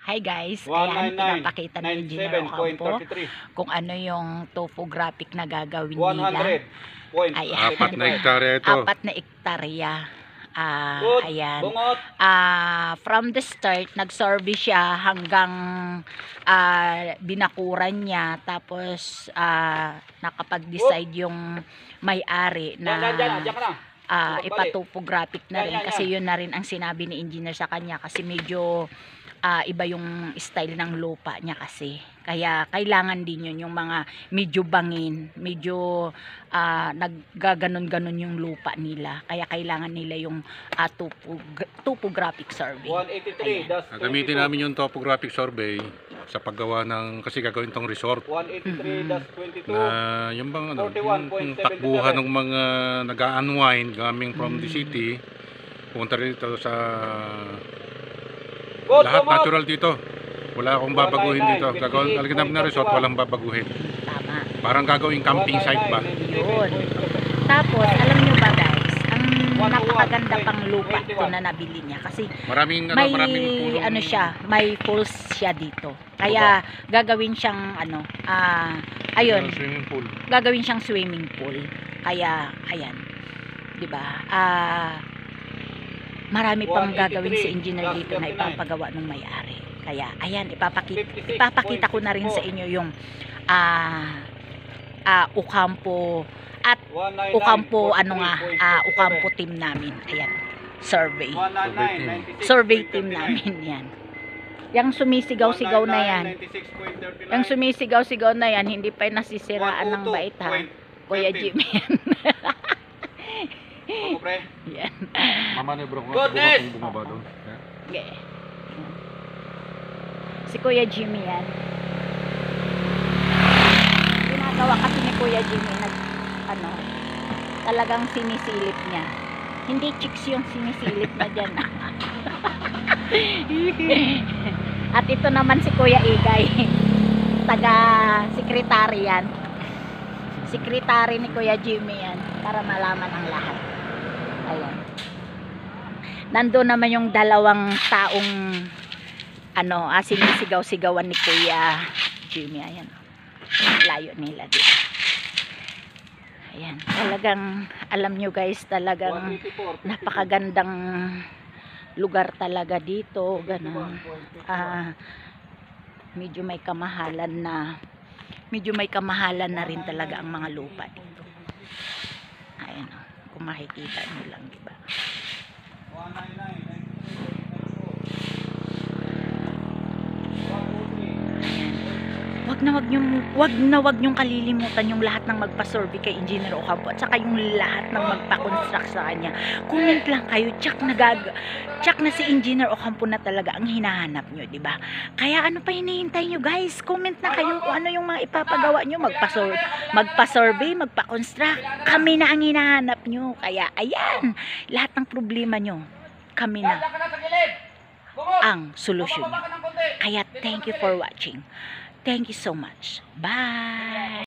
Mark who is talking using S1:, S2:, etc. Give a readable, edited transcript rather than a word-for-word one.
S1: Hi guys, ayan, pinapakita ni Engineer Ocampo kung ano yung topographic na gagawin nila. Ayan,
S2: 4 na hektarya ito.
S1: 4 na hektarya. Ayan. From the start, nag-survey siya hanggang binakuran niya. Tapos nakapag-decide yung may-ari na ipatopographic na rin. Kasi yun na rin ang sinabi ni Engineer sa kanya. Kasi medyo iba yung style ng lupa niya kasi. Kaya kailangan din yun, yung mga medyo bangin, medyo naggaganon-ganon yung lupa nila. Kaya kailangan nila yung topographic survey.
S3: 183,
S2: Gamitin namin yung topographic survey sa paggawa ng, kasi gagawin tong resort.
S3: 183-22.
S2: Na yung bang ano, yung takbuhan ng mga nag-unwind coming from the city, pumunta rin dito sa lahat natural dito. Wala akong babaguhin dito. Gagawin namin na resort, walang babaguhin.
S1: Tama.
S2: Parang gagawing camping site ba?
S1: Yun. Tapos, alam nyo ba guys, ang napakaganda pang lupa ito na nabili niya. Kasi
S2: Maraming
S1: may ano siya, may pools siya dito. Kaya gagawin siyang ano, ayun,
S2: swimming pool.
S1: gagawin siyang swimming pool. Kaya, ayan. 'Di ba? Marami pang gagawin si engineer dito na ipapagawa ng may-ari. Kaya ayan, ipapakita ko na rin sa inyo yung Ocampo at Ocampo Ocampo team namin. Ayan, survey team namin yan. Yang sumisigaw-sigaw na yan. Yung sumisigaw-sigaw na yan, hindi pa nasisiraan ng bait ha. Kuya Jimmy yan. Yan.
S2: Mama ni bro,
S3: Goodness!
S2: bumaba doon.
S1: Okay. Si Kuya Jimmy yan. Ginagawa kasi ni Kuya Jimmy talagang sinisilip niya. Hindi chicks yung sinisilip na dyan. At ito naman si Kuya Igay. Taga-sekretary yan. Sekretary ni Kuya Jimmy yan. Para malaman ang lahat. Ayan. Nandun naman yung dalawang taong sinisigaw-sigawan ni Kuya Jimmy. Ayan. Layo nila dito. Ayan. Talagang, alam nyo guys, talagang napakagandang lugar talaga dito. Ganun. Medyo may kamahalan na rin talaga ang mga lupa dito. Ayan o. Kung makikita nyo lang, diba? Wag nyong kalilimutan yung lahat ng magpa-survey kay Engineer Ocampo at saka yung lahat ng magpa-construct sa kanya. Comment lang kayo, check na si Engineer Ocampo na talaga ang hinahanap nyo, di ba? Kaya ano pa hinihintay nyo guys? Comment na kayo kung ano yung mga ipapagawa nyo, magpa-survey, magpa-construct. Kami na ang hinahanap nyo. Kaya ayan, lahat ng problema nyo, kami na ang solusyon nyo. Kaya thank you for watching. Thank you so much. Bye!